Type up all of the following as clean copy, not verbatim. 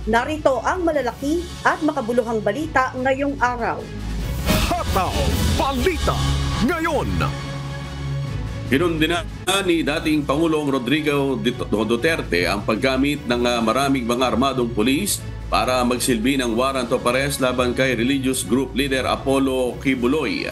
Narito ang malalaki at makabuluhang balita ngayong araw. Hataw Balita Ngayon. Kinundina ni dating Pangulong Rodrigo Duterte ang paggamit ng maraming mga armadong pulis para magsilbi ng warrant of arrest laban kay religious group leader Apollo Kibuloy.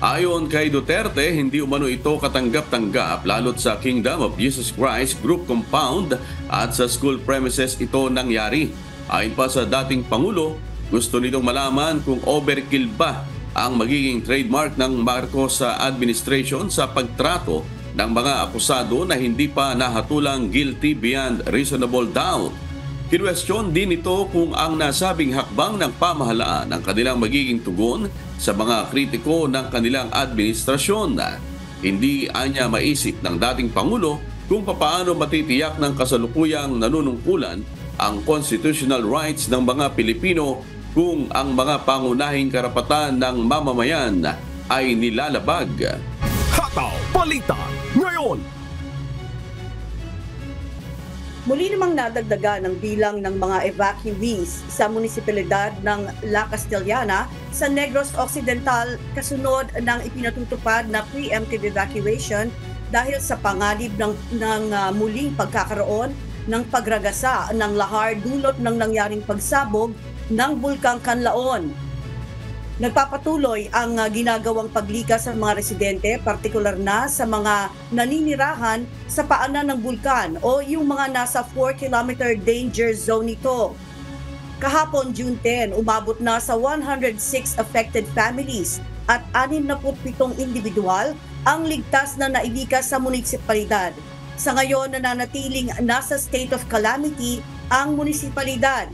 Ayon kay Duterte, hindi umano ito katanggap-tanggap lalo't sa Kingdom of Jesus Christ Group Compound at sa school premises ito nangyari. Ayon pa sa dating Pangulo, gusto nitong malaman kung overkill ba ang magiging trademark ng Marcos administration sa pagtrato ng mga akusado na hindi pa nahatulang guilty beyond reasonable doubt. Kinwestiyon din ito kung ang nasabing hakbang ng pamahalaan ang kanilang magiging tugon sa mga kritiko ng kanilang administrasyon. Hindi anya maisip ng dating Pangulo kung papaano matitiyak ng kasalukuyang nanunungkulan ang constitutional rights ng mga Pilipino kung ang mga pangunahing karapatan ng mamamayan ay nilalabag. Hataw Balita Ngayon. Muli namang nadagdagan ang bilang ng mga evacuees sa munisipalidad ng La Castellana sa Negros Occidental kasunod ng ipinatutupad na preemptive evacuation dahil sa panganib ng muling pagkakaroon ng pagragasa ng lahar dulot ng nangyaring pagsabog ng Bulkang Kanlaon. Nagpapatuloy ang ginagawang paglikas sa mga residente, partikular na sa mga naninirahan sa paanan ng bulkan o yung mga nasa 4-kilometer danger zone nito. Kahapon June 10, umabot na sa 106 affected families at 67 individual ang ligtas na nailikas sa munisipalidad. Sa ngayon, nananatiling nasa state of calamity ang munisipalidad.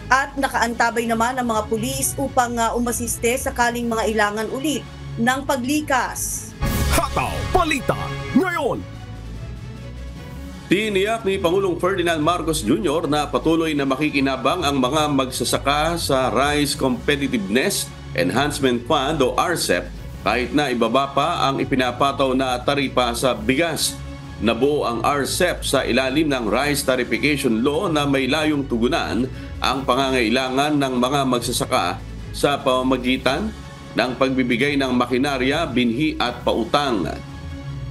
At nakaantabay naman ang mga pulis upang umasiste sakaling mga ilangan ulit ng paglikas. Hataw Balita Ngayon. Tiniyak ni Pangulong Ferdinand Marcos Jr. na patuloy na makikinabang ang mga magsasaka sa Rice Competitiveness Enhancement Fund o RCEP kahit na ibaba pa ang ipinapataw na taripa sa bigas. Nabuo ang RCEP sa ilalim ng Rice Tarification Law na may layong tugunan ang pangangailangan ng mga magsasaka sa pamamagitan ng pagbibigay ng makinarya, binhi at pautang.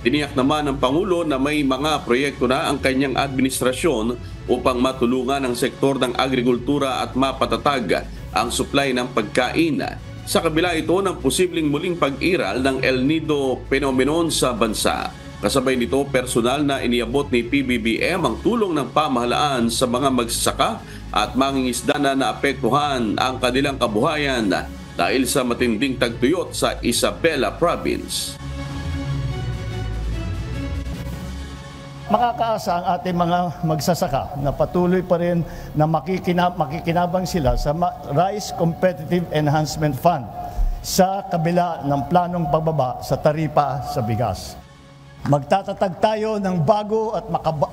Tiniyak naman ng Pangulo na may mga proyekto na ang kanyang administrasyon upang matulungan ang sektor ng agrikultura at mapatatag ang supply ng pagkain. Sa kabila ito ng posibleng muling pag-iral ng El Nido phenomenon sa bansa. Kasabay nito, personal na iniabot ni PBBM ang tulong ng pamahalaan sa mga magsasaka at mangingisda na naapektuhan ang kanilang kabuhayan dahil sa matinding tagtuyot sa Isabela Province. Makakaasa ang ating mga magsasaka na patuloy pa rin na makikinabang sila sa Rice Competitive Enhancement Fund sa kabila ng planong pagbaba sa taripa sa bigas. Magtatatag tayo ng bago at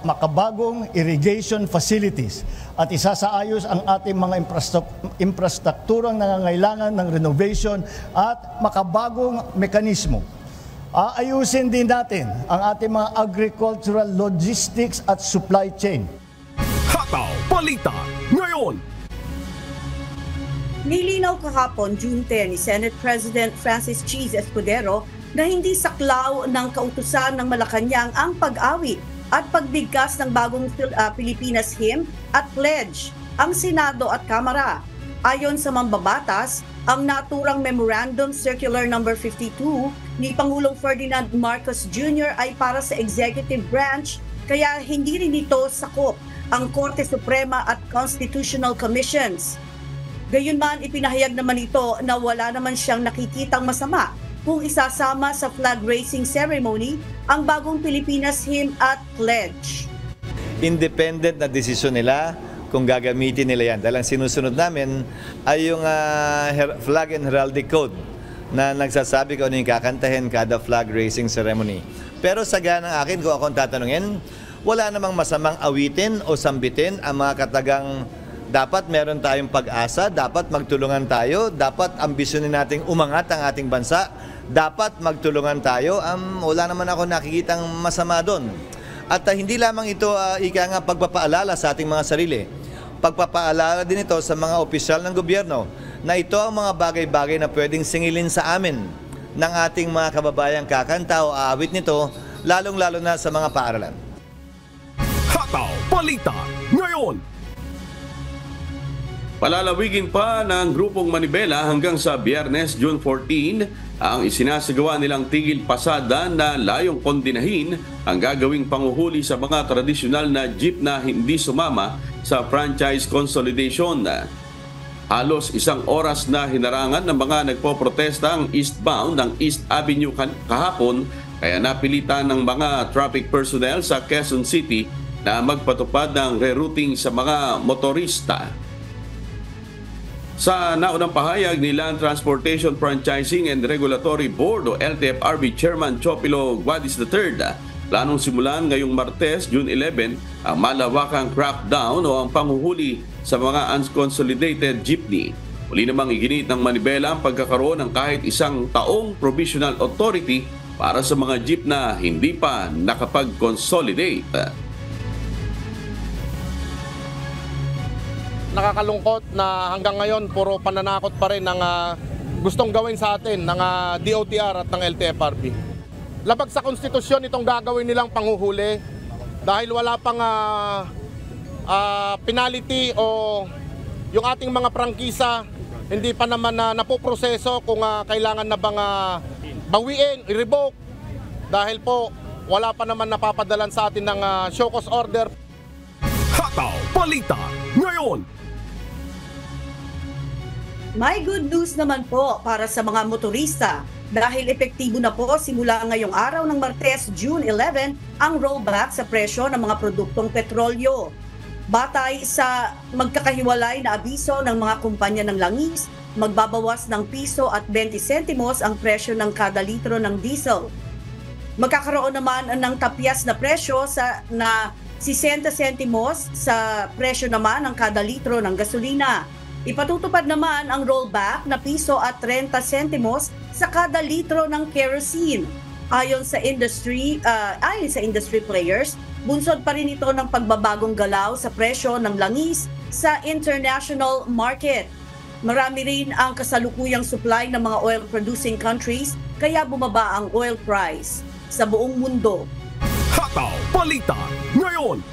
makabagong irrigation facilities at isasaayos ang ating mga infrastrukturang nangangailangan ng renovation at makabagong mekanismo. Aayusin din natin ang ating mga agricultural logistics at supply chain. Hataw Balita Ngayon. Nilinaw kahapon June 10 ni Senate President Francis Cheese Escudero na hindi saklaw ng kautusan ng Malacanang ang pag-awit at pagbigkas ng bagong Pilipinas Hymn at Pledge ang Senado at Kamara. Ayon sa mambabatas, ang naturang Memorandum Circular No. 52 ni Pangulong Ferdinand Marcos Jr. ay para sa executive branch kaya hindi rin ito sakop ang Korte Suprema at Constitutional Commissions. Gayunman, ipinahayag naman ito na wala naman siyang nakikitang masama kung isasama sa flag raising ceremony ang bagong Pilipinas Hymn at Pledge. Independent na desisyon nila kung gagamitin nila yan. Dahil ang sinusunod namin ay yung flag and heraldic code na nagsasabi kung ano yung kakantahin kada flag raising ceremony. Pero sa ganang akin, kung akong tatanungin, wala namang masamang awitin o sambitin ang mga katagang dapat meron tayong pag-asa, dapat magtulungan tayo, dapat ambisyonin nating umangat ang ating bansa, dapat magtulungan tayo. Wala naman ako nakikitang masama doon. At hindi lamang ito ika nga pagpapaalala sa ating mga sarili. pagpapaalala din ito sa mga opisyal ng gobyerno na ito ang mga bagay-bagay na pwedeng singilin sa amin ng ating mga kababayang kakanta o aawit nito, lalong-lalo na sa mga paaralan. Hataw Balita ngayon. Palalawigin pa ng grupong Manibela hanggang sa Biyernes, June 14, ang isinasagawa nilang tigil pasada na layong kondinahin ang gagawing panguhuli sa mga tradisyonal na jeep na hindi sumama sa franchise consolidation. Halos 1 oras na hinarangan ng mga nagpoprotesta ang eastbound ng East Avenue kahapon, kaya napilitan ng mga traffic personnel sa Quezon City na magpatupad ng rerouting sa mga motorista. Sa naunang pahayag ni Land Transportation Franchising and Regulatory Board o LTFRB Chairman Chopilo Guadis III, planong simulan ngayong Martes, June 11, ang malawakang crackdown o ang panghuhuli sa mga unconsolidated jeepney. Muli namang iginit ng Manibela ang pagkakaroon ng kahit 1 taong provisional authority para sa mga jeep na hindi pa nakapag-consolidate. Nakakalungkot na hanggang ngayon puro pananakot pa rin ng gustong gawin sa atin ng DOTR at ng LTFRB. Labag sa konstitusyon itong gagawin nilang panghuhuli dahil wala pang penalty o yung ating mga prangkisa hindi pa naman napoproseso kung kailangan na bang bawiin, i-revoke dahil po wala pa naman napapadalan sa atin ng show cause order. Hataw Balita ngayon. May good news naman po para sa mga motorista dahil epektibo na po simula ngayong araw ng Martes, June 11, ang rollback sa presyo ng mga produktong petrolyo. Batay sa magkakahiwalay na abiso ng mga kumpanya ng langis, magbabawas ng piso at 20 sentimos ang presyo ng kada litro ng diesel. Magkakaroon naman ng tapyas na presyo na 60 sentimos sa presyo naman ng kada litro ng gasolina. Ipatutupad naman ang rollback na piso at 30 sentimos sa kada litro ng kerosene. Ayon sa industry players, bunsod pa rin ito ng pagbabagong galaw sa presyo ng langis sa international market. Marami rin ang kasalukuyang supply ng mga oil-producing countries kaya bumaba ang oil price sa buong mundo. Hataw Balita ngayon.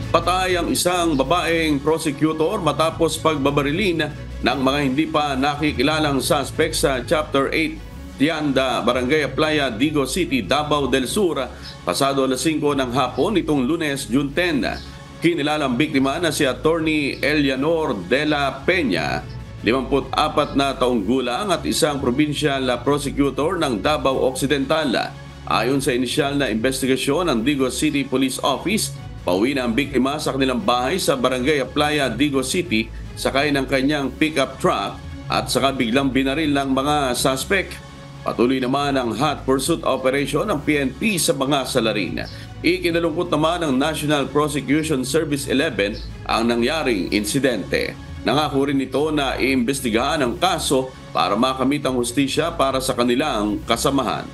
Patay ang isang babaeng prosecutor matapos pagbabarilin ng mga hindi pa nakikilalang suspect sa Chapter 8 Tianda, Barangay Playa, Digo City, Davao del Sur, pasado alas 5 ng hapon nitong Lunes, June 10. Kinilalang biktima na si Attorney Elianor de la Peña, 54 na taong gulang at isang provincial prosecutor ng Davao Occidental. Ayon sa inisyal na investigasyon ng Digo City Police Office, pauwi na ang biktima sa kanilang bahay sa Barangay Playa, Digo City, sakay ng kanyang pickup truck at saka biglang binaril ng mga suspect. Patuloy naman ang hot pursuit operation ng PNP sa mga salarin. Ikinalungkot naman ng National Prosecution Service 11 ang nangyaring insidente. Nangako rin ito na iimbestigahan ang kaso para makamit ang hustisya para sa kanilang kasamahan.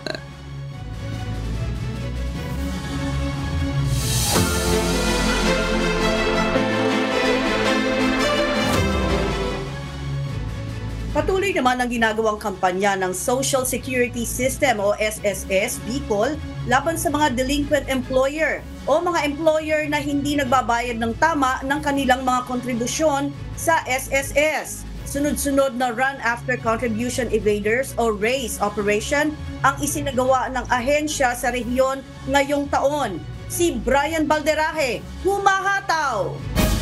Patuloy naman ang ginagawang kampanya ng Social Security System o SSS Bicol laban sa mga delinquent employer o mga employer na hindi nagbabayad ng tama ng kanilang mga kontribusyon sa SSS. Sunod-sunod na Run After Contribution Evaders o RACE operation ang isinagawa ng ahensya sa rehiyon ngayong taon. Si Brian Balderaje, humahataw!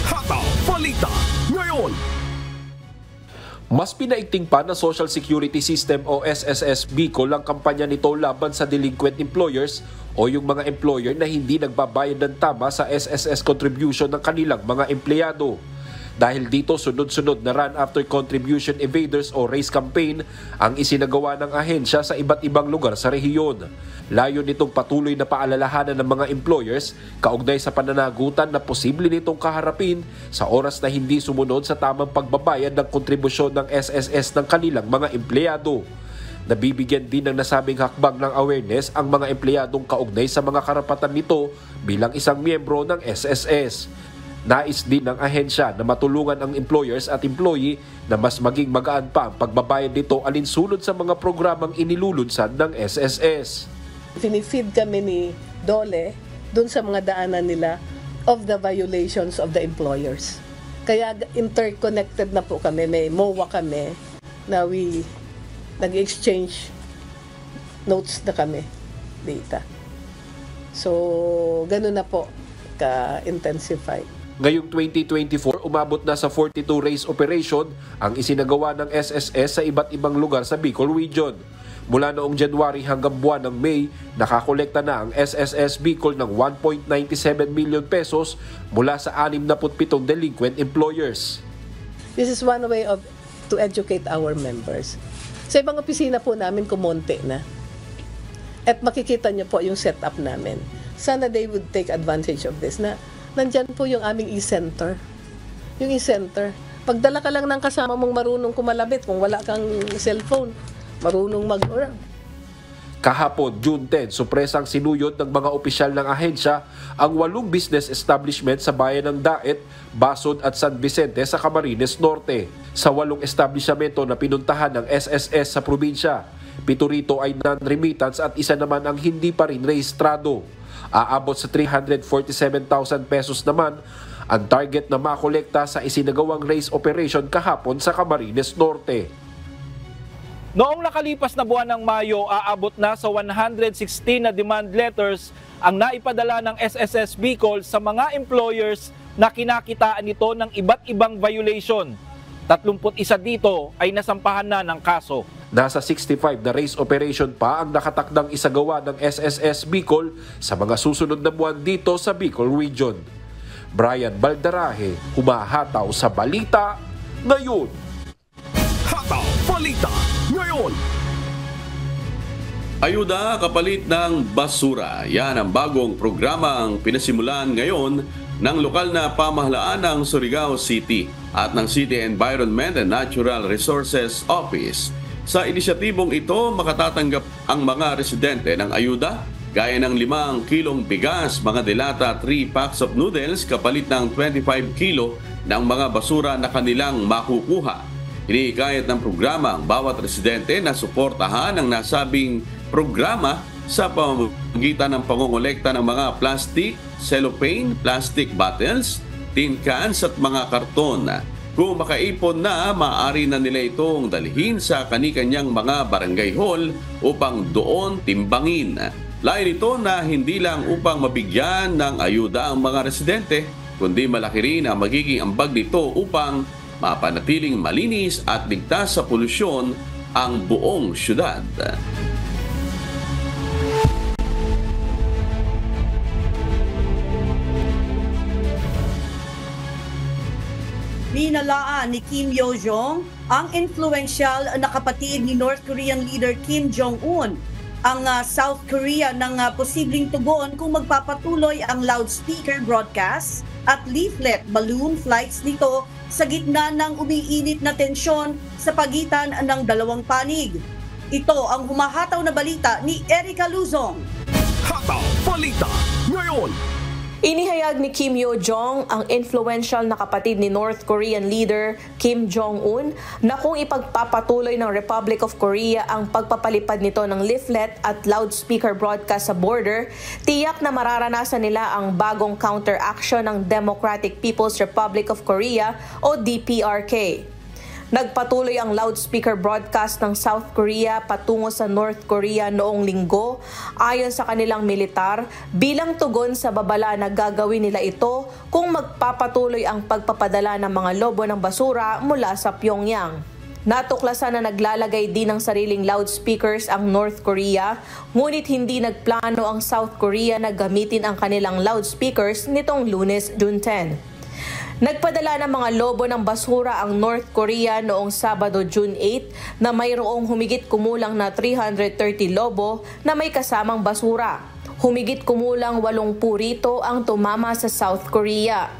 Hataw Balita ngayon. Mas pinaigting pa ng Social Security System o SSS Bicol ang kampanya nito laban sa delinquent employers o yung mga employer na hindi nagbabayad ng tama sa SSS contribution ng kanilang mga empleyado. Dahil dito sunod-sunod na Run After Contribution Evaders o RACE campaign ang isinagawa ng ahensya sa iba't ibang lugar sa rehiyon. Layo nitong patuloy na paalalahanan ng mga employers kaugnay sa pananagutan na posible nitong kaharapin sa oras na hindi sumunod sa tamang pagbabayad ng kontribusyon ng SSS ng kanilang mga empleyado. Nabibigyan din ng nasabing hakbang ng awareness ang mga empleyadong kaugnay sa mga karapatan nito bilang isang miyembro ng SSS. Nais din ng ahensya na matulungan ang employers at employee na mas maging magaan pa ang pagbabayad nito alinsunod sa mga programang inilulunsad ng SSS. Finifeed kami ni Dole dun sa mga daanan nila of the violations of the employers. Kaya interconnected na po kami, may MOA kami na nag-exchange notes na kami, data. So, ganun na po ka-intensify. Ngayong 2024, umabot na sa 42 race operation ang isinagawa ng SSS sa iba't ibang lugar sa Bicol Region. Mula noong January hanggang buwan ng May, nakakolekta na ang SSS Bicol ng 1.97 million pesos mula sa 67 delinquent employers. This is one way to educate our members. Sa ibang opisina po namin, kumonte na. At makikita niyo po yung setup namin. Sana they would take advantage of this na nandyan po yung aming e-center. Yung e-center. Pagdala ka lang ng kasama mong marunong kumalabit kung wala kang cellphone. Marunong mag-oral. Kahapon, June 10, supresang sinuyod ng mga opisyal ng ahensya ang 8 business establishment sa bayan ng Daet, Basod at San Vicente sa Camarines Norte. Sa 8 establishmento na pinuntahan ng SSS sa probinsya, 7 rito ay non-remittance at 1 naman ang hindi pa rin rehistrado. Aabot sa 347,000 pesos naman ang target na makolekta sa isinagawang race operation kahapon sa Camarines Norte. Noong nakalipas na buwan ng Mayo, aabot na sa 116 na demand letters ang naipadala ng SSS Bicol sa mga employers na kinakitaan nito ng iba't ibang violation. 31 dito ay nasampahan na ng kaso. Nasa 65 na race operation pa ang nakatakdang isagawa ng SSS Bicol sa mga susunod na buwan dito sa Bicol Region. Brian Baldarahe, humahataw sa Balita Ngayon. Hataw Balita Ngayon. Ayuda kapalit ng basura. Yan ang bagong programang pinasimulan ngayon ng lokal na pamahalaan ng Surigao City at ng City Environment and Natural Resources Office. Sa inisyatibong ito, makatatanggap ang mga residente ng ayuda gaya ng 5 kilong bigas, mga delata, 3 packs of noodles kapalit ng 25 kilo ng mga basura na kanilang makukuha. Hinihikayat ng programa ang bawat residente na suportahan ang nasabing programa sa pamamagitan ng pangongolekta ng mga plastic, cellophane, plastic bottles, tin cans at mga karton. Kung makaipon na, maaari na nila itong dalhin sa kani-kanyang mga barangay hall upang doon timbangin. Lain ito na hindi lang upang mabigyan ng ayuda ang mga residente, kundi malaki rin ang magiging ambag nito upang mapanatiling malinis at ligtas sa polusyon ang buong syudad. Ninalaan ni Kim Yo-jong ang influential na kapatid ni North Korean leader Kim Jong-un ang South Korea ng posibleng tugon kung magpapatuloy ang loudspeaker broadcast at leaflet balloon flights nito sa gitna ng umiinit na tensyon sa pagitan ng dalawang panig. Ito ang humahataw na balita ni Erica Luzon. Hataw Balita Ngayon. Inihayag ni Kim Yo-jong, ang influential na kapatid ni North Korean leader Kim Jong-un, na kung ipagpapatuloy ng Republic of Korea ang pagpapalipad nito ng leaflet at loudspeaker broadcast sa border, tiyak na mararanasan nila ang bagong counteraction ng Democratic People's Republic of Korea o DPRK. Nagpatuloy ang loudspeaker broadcast ng South Korea patungo sa North Korea noong Linggo ayon sa kanilang militar bilang tugon sa babala na gagawin nila ito kung magpapatuloy ang pagpapadala ng mga lobo ng basura mula sa Pyongyang. Natuklasan na naglalagay din ng sariling loudspeakers ang North Korea, ngunit hindi nagplano ang South Korea na gamitin ang kanilang loudspeakers nitong Lunes, June 10. Nagpadala ng mga lobo ng basura ang North Korea noong Sabado, June 8 na mayroong humigit kumulang na 330 lobo na may kasamang basura. Humigit kumulang 80 rito ang tumama sa South Korea.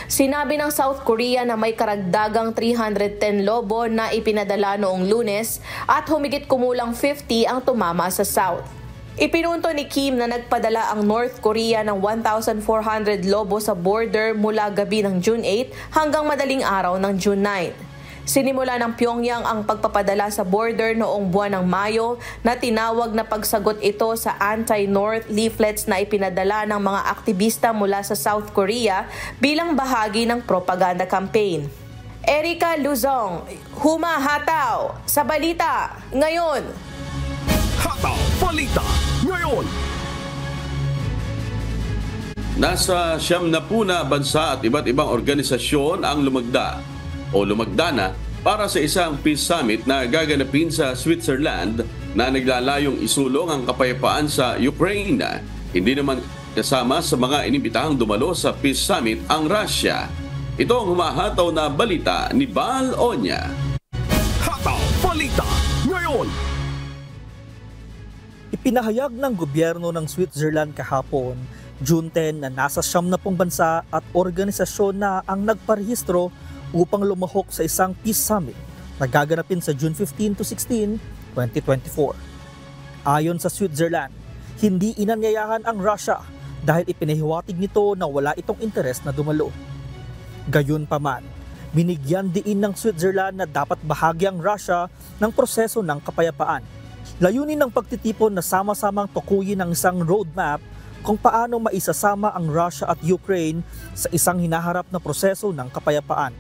Sinabi ng South Korea na may karagdagang 310 lobo na ipinadala noong Lunes at humigit kumulang 50 ang tumama sa South. Ipinunto ni Kim na nagpadala ang North Korea ng 1,400 lobo sa border mula gabi ng June 8 hanggang madaling araw ng June 9. Sinimula ng Pyongyang ang pagpapadala sa border noong buwan ng Mayo na tinawag na pagsagot ito sa anti-North leaflets na ipinadala ng mga aktivista mula sa South Korea bilang bahagi ng propaganda campaign. Erica Luzong, humahataw sa balita ngayon. Hataw Balita ngayon. Nasa 70 na bansa at iba't ibang organisasyon ang lumagda na para sa isang peace summit na gaganapin sa Switzerland na naglalayong isulong ang kapayapaan sa Ukraine. Hindi naman kasama sa mga inimbitahang dumalo sa peace summit ang Russia. Ito ang humahataw na balita ni Val Onya. Hataw Balita ngayon. Ipinahayag ng gobyerno ng Switzerland kahapon, June 10, na nasa 70 bansa at organisasyon na ang nagparehistro upang lumahok sa isang peace summit na gaganapin sa June 15 to 16, 2024. Ayon sa Switzerland, hindi inanyayahan ang Russia dahil ipinahiwatig nito na wala itong interes na dumalo. Gayunpaman, binigyan diin ng Switzerland na dapat bahagi ang Russia ng proseso ng kapayapaan. Layunin ng pagtitipon na sama-samang tukuyin ng isang roadmap kung paano maisasama ang Russia at Ukraine sa isang hinaharap na proseso ng kapayapaan.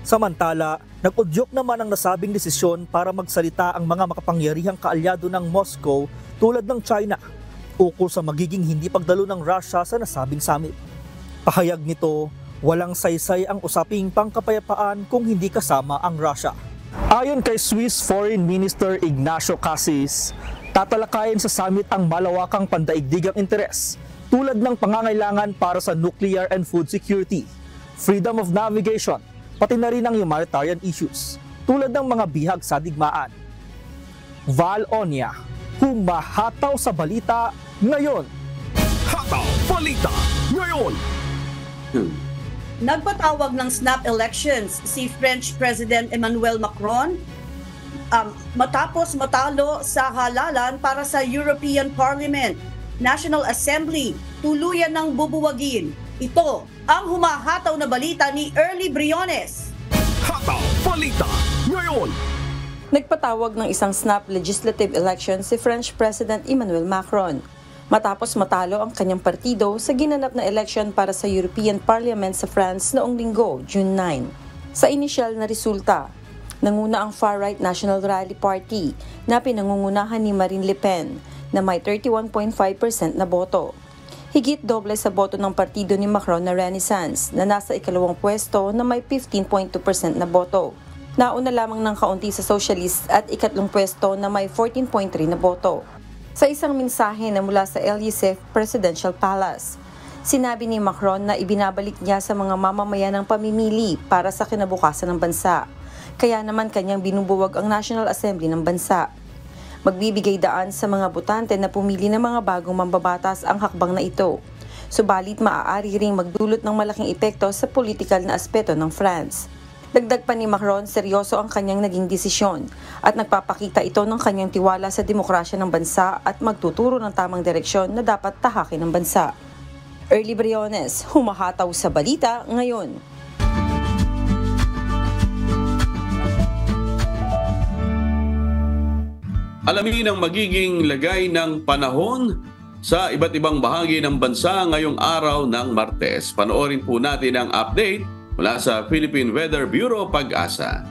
Samantala, nag-udyok naman ang nasabing desisyon para magsalita ang mga makapangyarihang kaalyado ng Moscow tulad ng China ukol sa magiging hindi pagdalo ng Russia sa nasabing summit. Pahayag nito, walang saysay ang usaping pangkapayapaan kung hindi kasama ang Russia. Ayon kay Swiss Foreign Minister Ignacio Cassis, tatalakayin sa summit ang malawakang pandaigdigang interes tulad ng pangangailangan para sa nuclear and food security, freedom of navigation, pati na rin ang humanitarian issues tulad ng mga bihag sa digmaan. Val Onya, humahataw sa balita ngayon. Hataw Balita ngayon. Nagpatawag ng snap elections si French President Emmanuel Macron matapos matalo sa halalan para sa European Parliament. National Assembly, tuluyan ng bubuwagin. Ito ang humahataw na balita ni Early Briones. Hataw Balita ngayon. Nagpatawag ng isang snap legislative election si French President Emmanuel Macron matapos matalo ang kanyang partido sa ginanap na election para sa European Parliament sa France noong Linggo, June 9. Sa inisyal na resulta, nanguna ang far-right National Rally Party na pinangungunahan ni Marine Le Pen na may 31.5% na boto. Higit doble sa boto ng partido ni Macron na Renaissance na nasa ikalawang pwesto na may 15.2% na boto. Nauna lamang ng kaunti sa Socialist at ikatlong pwesto na may 14.3 na boto. Sa isang mensahe na mula sa Élysée Presidential Palace, sinabi ni Macron na ibinabalik niya sa mga mamamayan ng pamimili para sa kinabukasan ng bansa. Kaya naman kanyang binubuwag ang National Assembly ng bansa. Magbibigay daan sa mga botante na pumili ng mga bagong mambabatas ang hakbang na ito. Subalit maaari ring magdulot ng malaking epekto sa politikal na aspeto ng France. Dagdag pa ni Macron, seryoso ang kanyang naging desisyon at nagpapakita ito ng kanyang tiwala sa demokrasya ng bansa at magtuturo ng tamang direksyon na dapat tahakin ng bansa. Early Briones, humahataw sa balita ngayon. Alamin ang magiging lagay ng panahon sa iba't ibang bahagi ng bansa ngayong araw ng Martes. Panoorin po natin ang update mula sa Philippine Weather Bureau Pag-asa.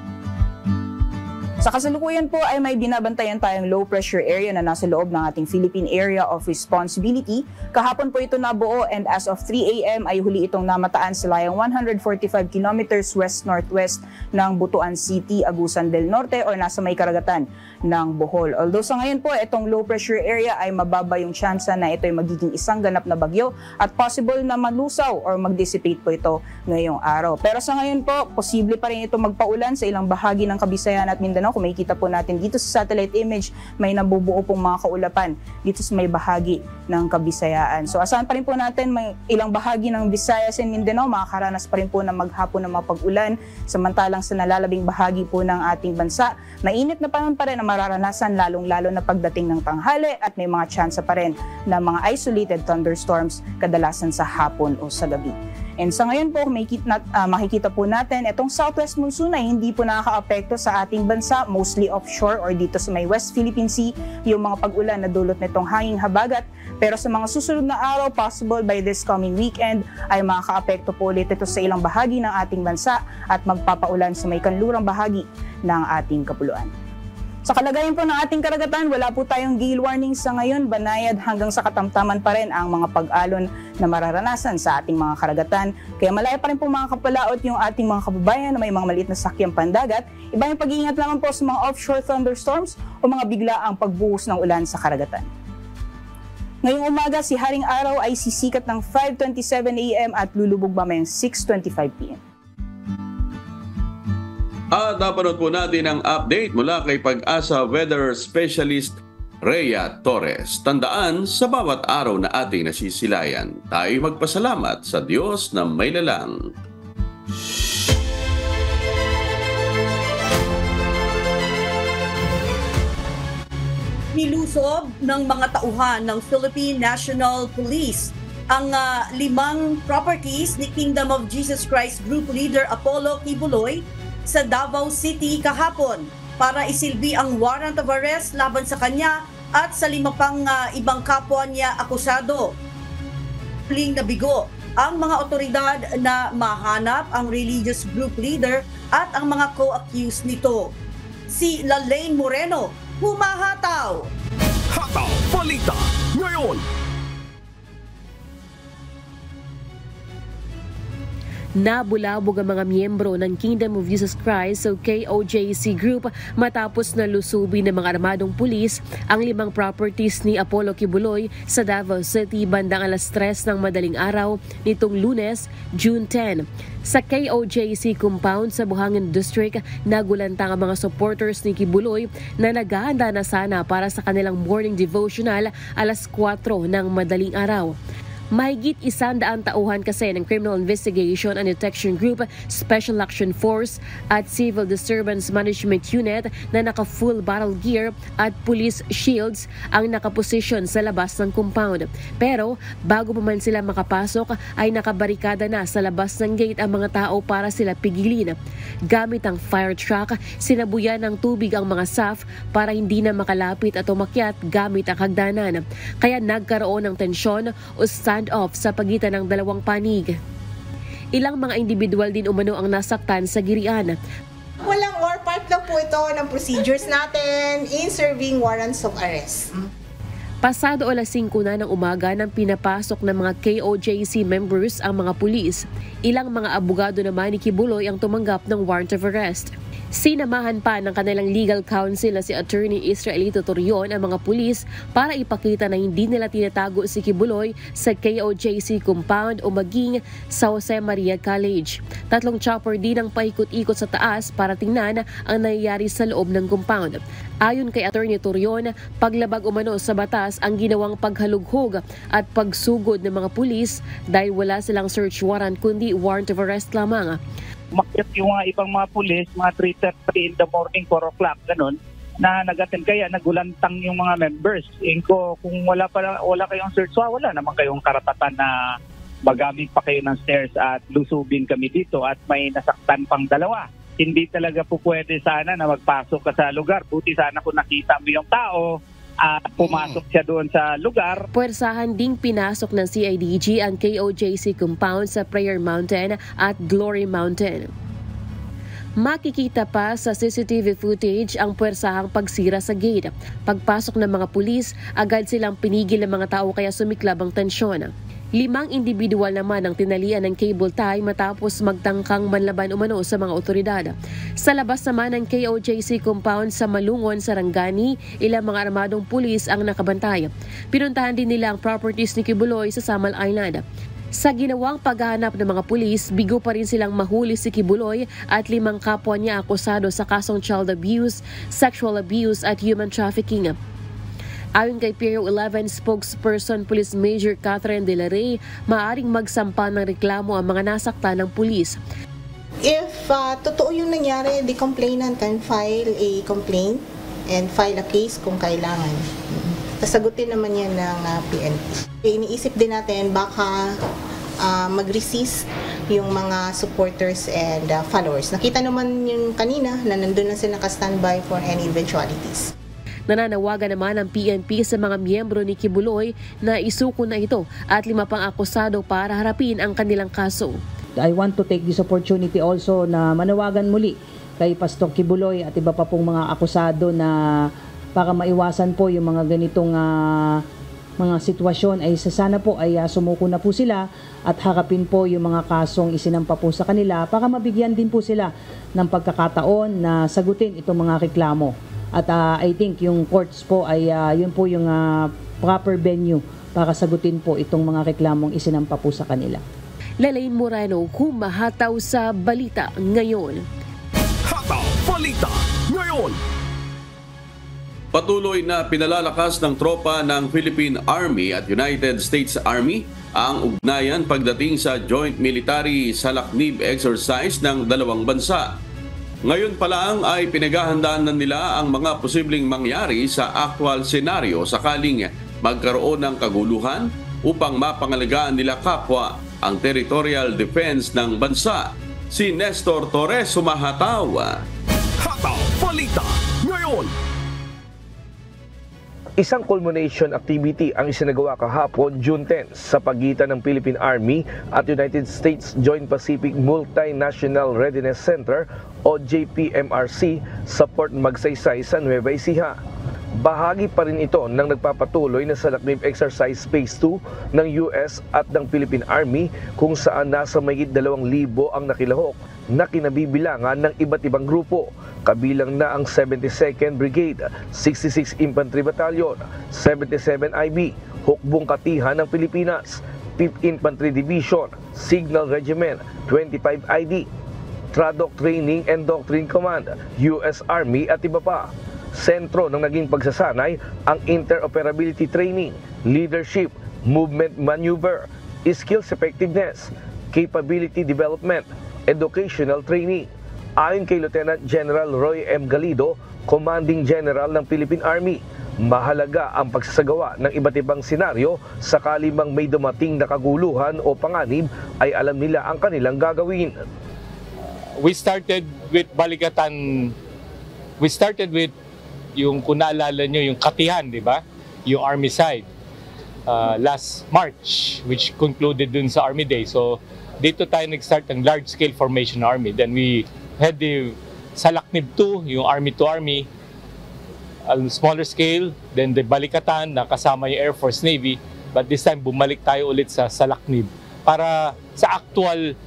Sa kasalukuyan po ay may binabantayan tayong low pressure area na nasa loob ng ating Philippine Area of Responsibility. Kahapon po ito nabuo and as of 3 a.m. ay huli itong namataan sa layang 145 kilometers west-northwest ng Butuan City, Agusan del Norte or nasa may karagatan ng Bohol. Although sa ngayon po itong low pressure area ay mababa yung tsansa na ito ay magiging isang ganap na bagyo at possible na malusaw or mag-dissipate po ito ngayong araw. Pero sa ngayon po, posible pa rin ito magpaulan sa ilang bahagi ng Kabisayan at Mindanao Kung makikita po natin dito sa satellite image, may nabubuo pong mga kaulapan dito sa may bahagi ng Kabisayaan. So asahan pa rin po natin may ilang bahagi ng Visayas and Mindanao makakaranas pa rin po ng maghapon ng mapag-ulan, samantalang sa nalalabing bahagi po ng ating bansa, mainit na panahon pa rin ang mararanasan lalong-lalo na pagdating ng tanghali at may mga tsansa pa rin ng mga isolated thunderstorms kadalasan sa hapon o sa gabi. And sa ngayon po, makikita po natin itong southwest monsoon ay hindi po nakaka-apekto sa ating bansa, mostly offshore or dito sa may West Philippine Sea, yung mga pag-ulan na dulot nitong hanging habagat. Pero sa mga susunod na araw, possible by this coming weekend, ay makaka-apekto po ulit ito sa ilang bahagi ng ating bansa at magpapaulan sa may kanlurang bahagi ng ating kapuluan. Sa kalagayan po ng ating karagatan, wala po tayong gale warning sa ngayon, banayad hanggang sa katamtaman pa rin ang mga pag-alon na mararanasan sa ating mga karagatan. Kaya malaya pa rin po mga kapalaot yung ating mga kababayan na may mga maliit na sakyang pandagat. Iba yung pag-iingat naman po sa mga offshore thunderstorms o mga biglaang pagbuhos ng ulan sa karagatan. Ngayong umaga, si Haring Araw ay sisikat ng 5:27 a.m. at lulubog mamayang 6:25 p.m. At napanood po natin ang update mula kay Pag-asa Weather Specialist Rhea Torres. Tandaan, sa bawat araw na ating nasisilayan, tayo magpasalamat sa Diyos na may lalang. Nilusob ng mga tauhan ng Philippine National Police ang 5 properties ni Kingdom of Jesus Christ Group Leader Apollo Kibuloy sa Davao City kahapon para isilbi ang warrant of arrest laban sa kanya at sa 5 pang ibang kapwa niya akusado. Huling nabigo ang mga otoridad na mahanap ang religious group leader at ang mga co-accused nito. Si Lalaine Moreno, humahataw! Hataw Balita ngayon! Nabulabog ang mga miyembro ng Kingdom of Jesus Christ o KOJC Group matapos na lusubin ng mga armadong pulis ang 5 properties ni Apollo Kibuloy sa Davao City bandang alas 3 ng madaling araw nitong Lunes, June 10. Sa KOJC compound sa Buhangin District, nagulantang ang mga supporters ni Kibuloy na naghahanda na sana para sa kanilang morning devotional alas 4 ng madaling araw. Mahigit 100 tauhan kasi ng Criminal Investigation and Detection Group, Special Action Force at Civil Disturbance Management Unit na naka-full battle gear at police shields ang nakaposisyon sa labas ng compound. Pero bago pa man sila makapasok ay nakabarikada na sa labas ng gate ang mga tao para sila pigilin. Gamit ang fire truck, sinabuyan ng tubig ang mga staff para hindi na makalapit at umakyat gamit ang hagdanan. Kaya nagkaroon ng tensyon o standoff sa pagitan ng dalawang panig. Ilang mga individual din umano ang nasaktan sa girian. Walang or part lang po ito ng procedures natin in serving warrants of arrest. Pasado alas 5 na ng umaga nang pinapasok ng mga KOJC members ang mga pulis. Ilang mga abogado naman ni Kibuloy ang tumanggap ng warrant of arrest. Sinamahan pa ng kanilang legal counsel na si Attorney Israelito Torion ang mga pulis para ipakita na hindi nila tinatago si Kibuloy sa KOJC compound o maging sa Jose Maria College. 3 chopper din ang paikot-ikot sa taas para tingnan ang nangyayari sa loob ng compound. Ayon kay Attorney Torion, paglabag umano sa batas ang ginawang paghalughog at pagsugod ng mga pulis dahil wala silang search warrant kundi warrant of arrest lamang. Umakyat yung mga ibang mga pulis, mga 3:30 in the morning, 4 o'clock, ganun, na nag-attend kaya nagulantang yung mga members. Kung wala kayong search warrant, wala naman kayong karapatan na magamit pa kayo ng stairs at lusubin kami dito at may nasaktan pang 2. Hindi talaga po pwede sana na magpasok ka sa lugar. Buti sana kung nakita mo yung tao at pumasok siya doon sa lugar. Puwersahan ding pinasok ng CIDG ang KOJC compound sa Prayer Mountain at Glory Mountain. Makikita pa sa CCTV footage ang puwersahang pagsira sa gate. Pagpasok ng mga pulis, agad silang pinigil ng mga tao kaya sumiklab ang tensyon. 5 individual naman ang tinalian ng cable tie matapos magtangkang manlaban umano sa mga otoridad. Sa labas naman ng KOJC compound sa Malungon, Sarangani, ilang mga armadong pulis ang nakabantay. Pinuntahan din nila ang properties ni Kibuloy sa Samal Island. Sa ginawang paghahanap ng mga pulis, bigo pa rin silang mahuli si Kibuloy at 5 kapwa niya akusado sa kasong child abuse, sexual abuse at human trafficking. Ayon kay Piero 11 spokesperson Police Major Catherine De La Rey, maaaring magsampa ng reklamo ang mga nasaktan ng pulis. If totoo yung nangyari, the complainant can file a complaint and file a case kung kailangan. Sasagutin naman yan ng PNP. Iniisip din natin baka mag-resist yung mga supporters and followers. Nakita naman yung kanina na nandun na sila naka-standby for any eventualities. Nananawagan naman ang PNP sa mga miyembro ni Kibuloy na isuko na ito at 5 pang akusado para harapin ang kanilang kaso. I want to take this opportunity also na manawagan muli kay Pastor Kibuloy at iba pa pong mga akusado na para maiwasan po yung mga ganitong mga sitwasyon ay sana po ay sumuko na po sila at harapin po yung mga kasong isinampa po sa kanila para mabigyan din po sila ng pagkakataon na sagutin itong mga reklamo. At I think yung courts po ay yun po yung proper venue para sagutin po itong mga reklamong isinampa po sa kanila. Lelaine Moreno, humahataw sa Balita Ngayon. Hataw Balita Ngayon. Patuloy na pinalalakas ng tropa ng Philippine Army at United States Army ang ugnayan pagdating sa joint military salaknib exercise ng dalawang bansa. Ngayon pa lang ay pinaghahandaan na nila ang mga posibleng mangyari sa actual senaryo sakaling magkaroon ng kaguluhan upang mapangalagaan nila kapwa ang territorial defense ng bansa. Si Nestor Torres humahataw. Hataw Balita Ngayon. Isang culmination activity ang isinagawa kahapon June 10 sa pagitan ng Philippine Army at United States Joint Pacific Multinational Readiness Center o JPMRC sa Port Magsaysay sa Nueva Ecija. Bahagi pa rin ito ng nagpapatuloy na salaknib exercise phase 2 ng US at ng Philippine Army kung saan nasa mahigit 2,000 ang nakilahok na kinabibilangan ng iba't ibang grupo. Kabilang na ang 72nd Brigade, 66 Infantry Battalion, 77 IB, Hukbong Katihan ng Pilipinas, 5th Infantry Division, Signal Regiment, 25 ID, Tradoc Training and Doctrine Command, US Army at iba pa. Sentro ng naging pagsasanay ang interoperability training, leadership, movement maneuver, skills effectiveness, capability development, educational training. Ayon kay Lieutenant General Roy M. Galido, Commanding General ng Philippine Army, mahalaga ang pagsasagawa ng iba't ibang senaryo sakali mang may dumating na kaguluhan o panganib ay alam nila ang kanilang gagawin. We started with Balikatan. We started with yung kung naalala nyo, yung Katihan, di ba? Yung Army side. Last March, which concluded dun sa Army Day. So, dito tayo nag-start ng large-scale formation army. Then we had the Salaknib 2, yung Army to Army, smaller scale. Then the Balikatan, na kasama yung Air Force, Navy. But this time, bumalik tayo ulit sa Salaknib para sa actual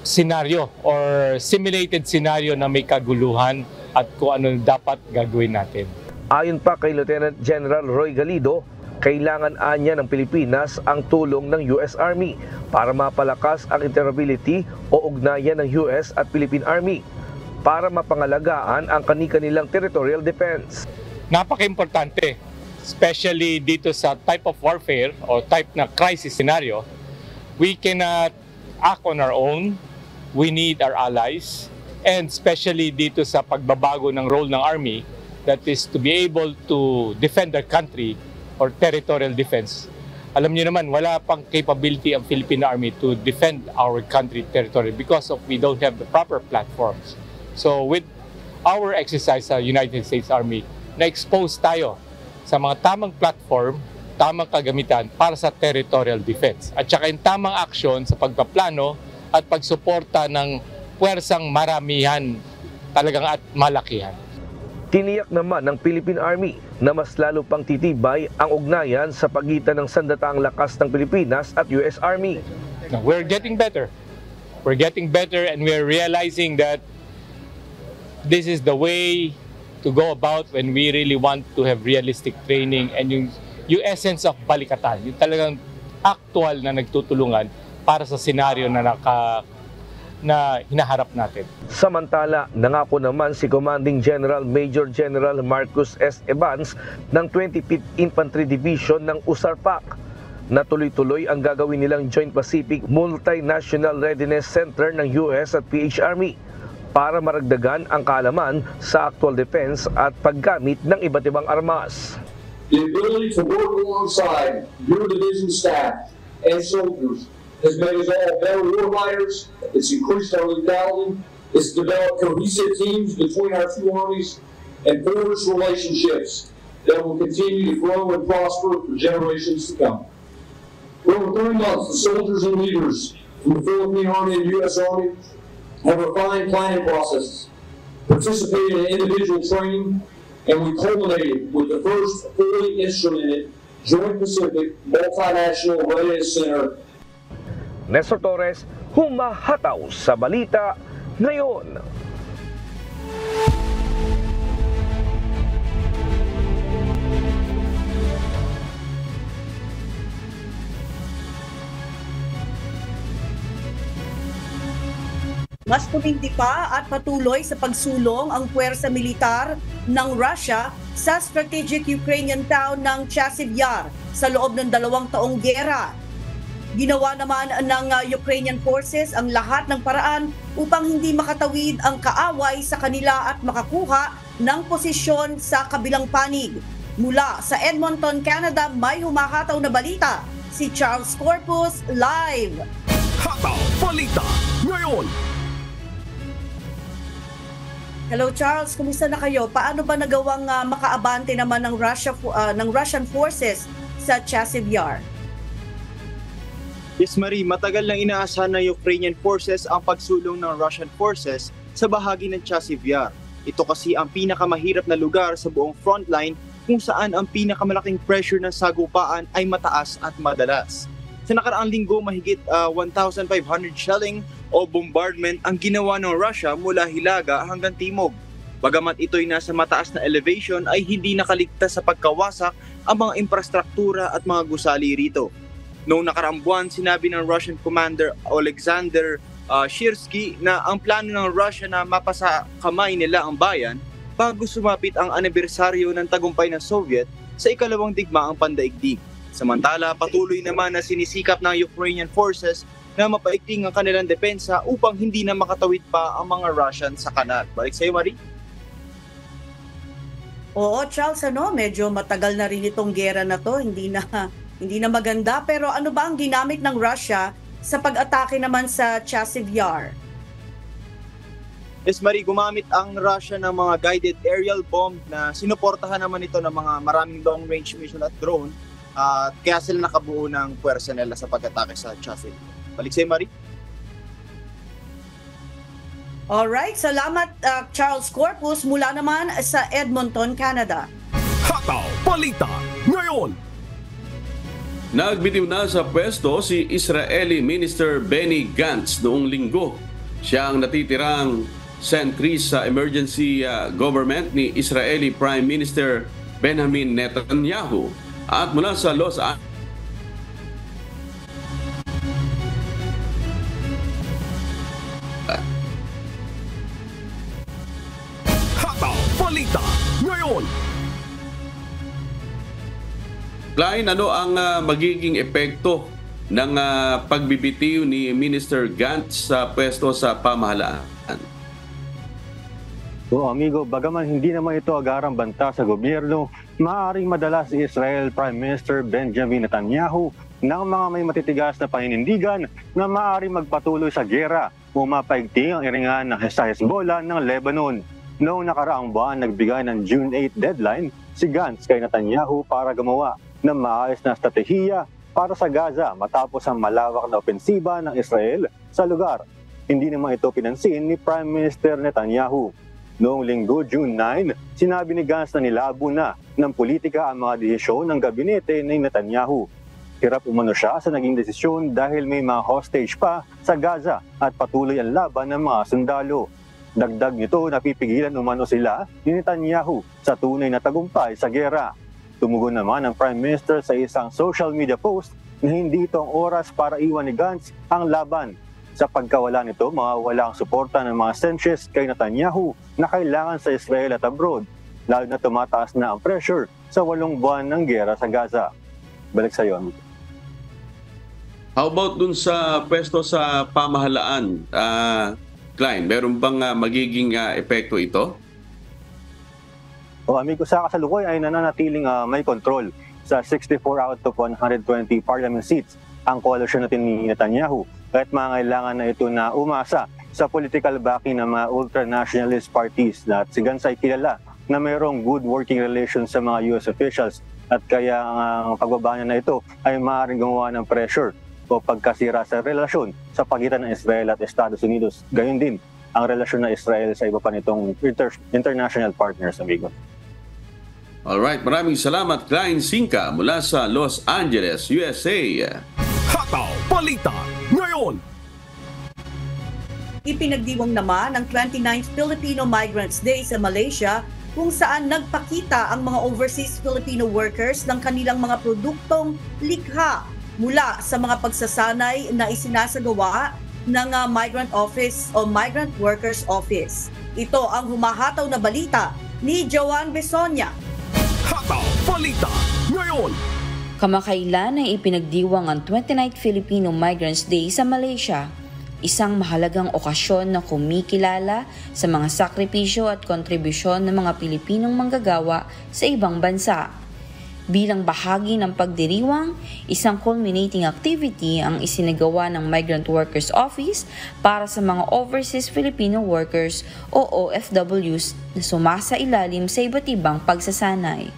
scenario or simulated scenario na may kaguluhan at kung ano dapat gagawin natin. Ayon pa kay Lieutenant General Roy Galido, kailangan anya ng Pilipinas ang tulong ng US Army para mapalakas ang interoperability o ugnayan ng US at Philippine Army para mapangalagaan ang kani-kanilang territorial defense. Napaka-importante, especially dito sa type of warfare o type na crisis scenario. We cannot act on our own. We need our allies. And especially dito sa pagbabago ng role ng Army, that is to be able to defend their country or territorial defense. Alam niyo naman, wala pang capability ang Philippine Army to defend our country territory because of we don't have the proper platforms. So with our exercise sa United States Army, na-expose tayo sa mga tamang platform, tamang kagamitan para sa territorial defense. At saka yung tamang aksyon sa pagpaplano at pagsuporta ng puwersang maramihan talagang at malakihan. Tiniyak naman ng Philippine Army na mas lalo pang titibay ang ugnayan sa pagitan ng sandataang lakas ng Pilipinas at US Army. We're getting better. We're getting better and we're realizing that this is the way to go about when we really want to have realistic training and yung essence of Balikatan, yung talagang actual na nagtutulungan para sa senaryo na hinaharap natin. Samantala, nangako naman si Commanding General Major General Marcus S. Evans ng 25th Infantry Division ng USARPAC na tuloy-tuloy ang gagawin nilang Joint Pacific Multinational Readiness Center ng US at PH Army para maragdagan ang kaalaman sa actual defense at paggamit ng iba't ibang armas. The ability to work alongside your division staff and soldiers has made us all better warfighters. It's increased our lethality. It's developed cohesive teams between our two armies and forged relationships that will continue to grow and prosper for generations to come. For over 3 months, the soldiers and leaders from the Philippine Army and U.S. Army have refined planning processes, participated in individual training, and we culminated with the first fully instrumented Joint Pacific Multinational Readiness Center. Nestor Torres, humahataw sa balita ngayon. Mas tumindi pa at patuloy sa pagsulong ang puwersa militar ng Russia sa strategic Ukrainian town ng Chasiv Yar sa loob ng 2 taong giyera. Ginawa naman ng Ukrainian forces ang lahat ng paraan upang hindi makatawid ang kaaway sa kanila at makakuha ng posisyon sa kabilang panig. Mula sa Edmonton, Canada, may humahataw na balita. Si Charles Corpus, live. Hataw Balita ngayon. Hello Charles, kumusta na kayo? Paano ba nagawang makaabante naman ng Russian forces sa Chasiv Yar? Yes, Marie, matagal nang inaasahan ng Ukrainian forces ang pagsulong ng Russian forces sa bahagi ng Chasiv Yar. Ito kasi ang pinakamahirap na lugar sa buong frontline kung saan ang pinakamalaking pressure ng sagupaan ay mataas at madalas. Sa nakaraang linggo, mahigit 1,500 shelling o bombardment ang ginawa ng Russia mula Hilaga hanggang Timog. Bagamat ito'y nasa mataas na elevation ay hindi nakaligtas sa pagkawasak ang mga infrastruktura at mga gusali rito. Noong nakaraang buwan, sinabi ng Russian Commander Alexander Shirsky na ang plano ng Russia na mapasa kamay nila ang bayan bago sumapit ang anibersaryo ng tagumpay ng Soviet sa ikalawang digmaang pandaigdig. Samantala, patuloy naman na sinisikap ng Ukrainian forces na mapaigting ang kanilang depensa upang hindi na makatawid pa ang mga Russian sa kanal. Balik sa iyo, Marie. Oo, Charles, medyo matagal na rin itong gera na to, hindi na maganda, pero ano ba ang ginamit ng Russia sa pag-atake naman sa Chasiv Yar? Yes, Marie, gumamit ang Russia ng mga guided aerial bomb na sinuportahan naman ito ng mga maraming long-range mission at drone, kaya sila nakabuo ng puwersa nila sa pag-atake sa Chasiv. Balik sa'yo, Marie. Alright, salamat Charles Corpus mula naman sa Edmonton, Canada. Hataw Balita ngayon. Nagbitiw na sa pwesto si Israeli Minister Benny Gantz noong linggo. Siya ang natitirang sentry sa emergency government ni Israeli Prime Minister Benjamin Netanyahu. At mula sa Los Angeles, Hataw Balita ngayon. Klein, ano ang magiging epekto ng pagbibitiw ni Minister Gantz sa pwesto sa pamahalaan? So amigo, bagaman hindi naman ito agarang banta sa gobyerno, maaaring madala si Israel Prime Minister Benjamin Netanyahu ng mga may matitigas na paninindigan na maaaring magpatuloy sa giyera o mapaigting ang iringan sa Hezbollah ng Lebanon. Noong nakaraang buwan, nagbigay ng June 8 deadline si Gantz kay Netanyahu para gumawa ng maayos na estratehiya para sa Gaza matapos ang malawak na opensiba ng Israel sa lugar. Hindi naman ito pinansin ni Prime Minister Netanyahu. Noong linggo, June 9, sinabi ni Gantz na nilabo na ng politika ang mga desisyon ng gabinete ni Netanyahu. Hirap umano siya sa naging desisyon dahil may mga hostage pa sa Gaza at patuloy ang laban ng mga sundalo. Dagdag nito, napipigilan umano sila ni Netanyahu sa tunay na tagumpay sa gera. Tumugon naman ang Prime Minister sa isang social media post na hindi ito ang oras para iwan ni Gantz ang laban. Sa pagkawala nito, mawawala ang suporta ng mga Sanchez kay Netanyahu na kailangan sa Israel at abroad, lalo na tumataas na ang pressure sa 8 buwan ng giyera sa Gaza. Balik sa iyo. How about dun sa pwesto sa pamahalaan, Klein? Meron bang magiging epekto ito? Amigo, sa kasalukuyan ay nananatiling may control sa 64 out of 120 parliament seats ang koalisyon natin ni Netanyahu. Kahit mangailangan na ito na umasa sa political backing ng mga ultra-nationalist parties na si Gantz ay kilala na mayroong good working relations sa mga US officials at kaya ang pagbaba niya na ito ay maaaring gumawa ng pressure o pagkasira sa relasyon sa pagitan ng Israel at Estados Unidos. Gayon din ang relasyon ng Israel sa iba pa nitong international partners, amigo. Alright, maraming salamat, Klein Sinca mula sa Los Angeles, USA. Hataw Balita ngayon. Ipinagdiwang naman ang 29th Filipino Migrants Day sa Malaysia kung saan nagpakita ang mga overseas Filipino workers ng kanilang mga produktong likha mula sa mga pagsasanay na isinasagawa ng Migrant Office o Migrant Workers Office. Ito ang humahataw na balita ni Joan Besonia. Hataw Balita ngayon. Kamakailan ay ipinagdiwang ang 29th Filipino Migrants Day sa Malaysia, isang mahalagang okasyon na kumikilala sa mga sakripisyo at kontribusyon ng mga Pilipinong manggagawa sa ibang bansa. Bilang bahagi ng pagdiriwang, isang culminating activity ang isinagawa ng Migrant Workers Office para sa mga overseas Filipino workers o OFWs na sumasailalim sa iba't ibang pagsasanay.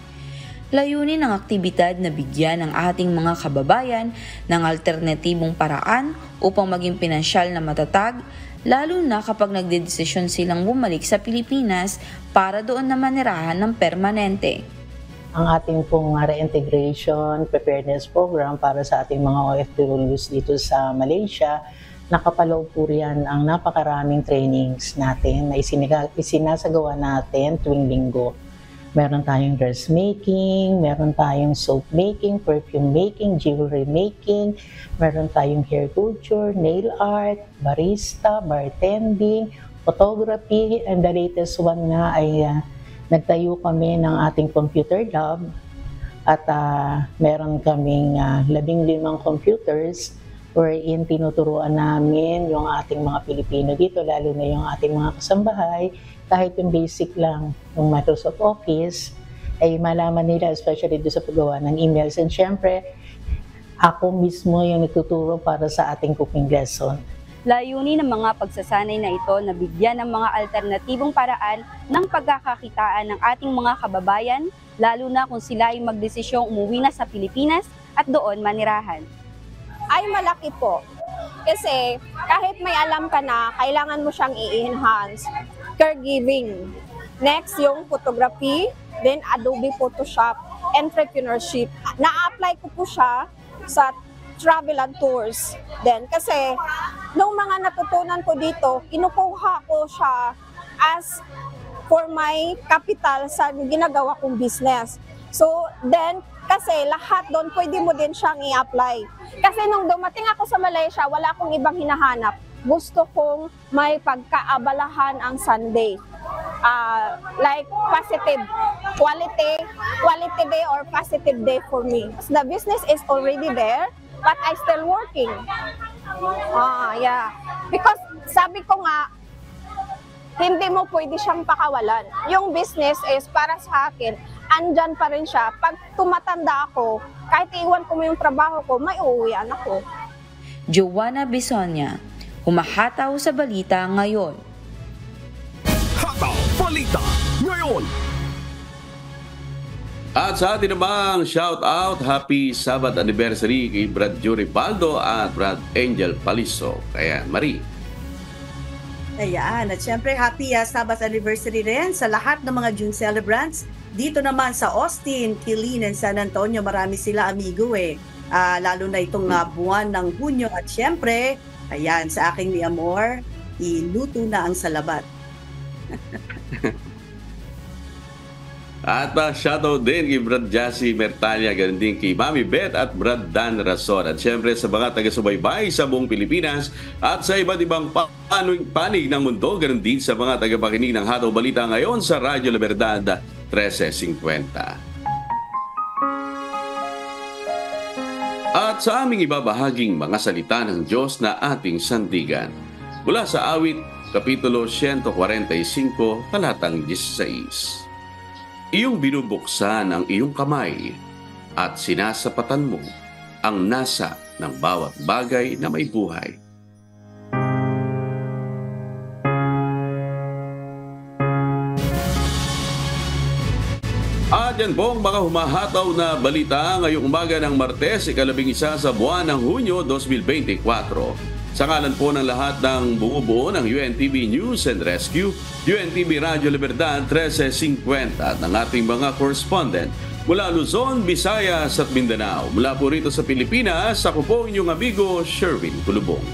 Layunin ng aktibidad na bigyan ng ating mga kababayan ng alternatibong paraan upang maging pinansyal na matatag, lalo na kapag nagdedesisyon silang bumalik sa Pilipinas para doon na manirahan ng permanente. Ang ating pong reintegration preparedness program para sa ating mga OFWs dito sa Malaysia, nakapaloob po riyan ang napakaraming trainings natin na isinasagawa natin tuwing linggo. Meron tayong dressmaking, meron tayong soap making, perfume making, jewelry making, meron tayong hair culture, nail art, barista, bartending, photography, and the latest one nga ay nagtayo kami ng ating computer lab at meron kaming 15 computers wherein tinuturuan namin yung ating mga Pilipino dito, lalo na yung ating mga kasambahay, kahit yung basic lang ng Microsoft Office, ay malaman nila, especially doon sa paggawa ng emails. And syempre, ako mismo yung nagtuturo para sa ating cooking lesson. Layunin ng mga pagsasanay na ito na bigyan ng mga alternatibong paraan ng pagkakakitaan ng ating mga kababayan, lalo na kung sila ay magdesisyong umuwi na sa Pilipinas at doon manirahan. Ay malaki po. Kasi kahit may alam ka na, kailangan mo siyang i-enhance. Caregiving. Next, yung photography, then Adobe Photoshop, entrepreneurship. Na-apply ko po siya sa travel and tours. Then, kasi nung mga natutunan ko dito, kinukuha ko siya as for my capital sa ginagawa kong business. So, then, kasi lahat doon, pwede mo din siyang i-apply. Kasi nung dumating ako sa Malaysia, wala akong ibang hinahanap. Gusto kong may pagkaabalahan ang Sunday. Like positive, quality day or positive day for me. The business is already there, but I still working. Yeah. Because sabi ko nga, hindi mo pwede siyang pakawalan. Yung business is para sa akin, andyan pa rin siya. Pag tumatanda ako, kahit iwan ko mo yung trabaho ko, may uuwian ako. Joanna Besonia, humahataw sa balita ngayon. Hataw Balita ngayon. At sa atin namang shout out, happy Sabbath anniversary kay Brad Jury Baldo at Brad Angel Paliso. Kaya Marie. Ayan, at syempre happy Sabbath anniversary rin sa lahat ng mga June celebrants. Dito naman sa Austin, Killeen, and San Antonio, marami sila amigo lalo na itong buwan ng Hunyo. At syempre, ayan, sa aking ni Amor, iluto na ang salabat. At shoutout din kay Brad Jassy Mertalia, ganun din kay Mami Beth at Brad Dan Rason. At syempre sa mga taga-subaybay sa buong Pilipinas at sa iba't ibang panig ng mundo, ganun din sa mga tagapakinig ng Hataw Balita ngayon sa Radyo La Verdad 1350. At sa aming ibabahaging mga salita ng Diyos na ating sandigan, mula sa Awit, Kapitulo 145, talatang 16. Iyong binubuksan ang iyong kamay at sinasapatan mo ang nasa ng bawat bagay na may buhay. At yan po ang mga humahataw na balita ngayong umaga ng Martes, 11 sa buwan ng Hunyo 2024. Sa ngalan po ng lahat ng bumubuo ng UNTV News and Rescue, UNTV Radyo Libertad 1350 at ng ating mga correspondent mula Luzon, Visayas at Mindanao. Mula po rito sa Pilipinas, ako po inyong amigo Sherwin Kulubong.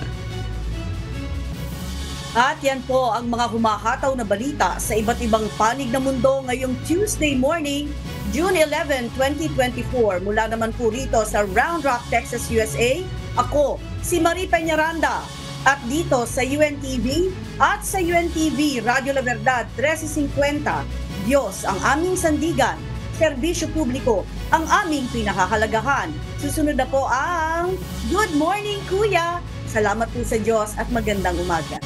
At yan po ang mga humahataw na balita sa iba't ibang panig ng mundo ngayong Tuesday morning, June 11, 2024. Mula naman po rito sa Round Rock, Texas, USA, ako, si Marie Peñaranda. At dito sa UNTV at sa UNTV Radio La Verdad 1350, Diyos ang aming sandigan, serbisyo publiko ang aming pinakahalagahan. Susunod na po ang Good Morning Kuya. Salamat po sa Diyos at magandang umaga.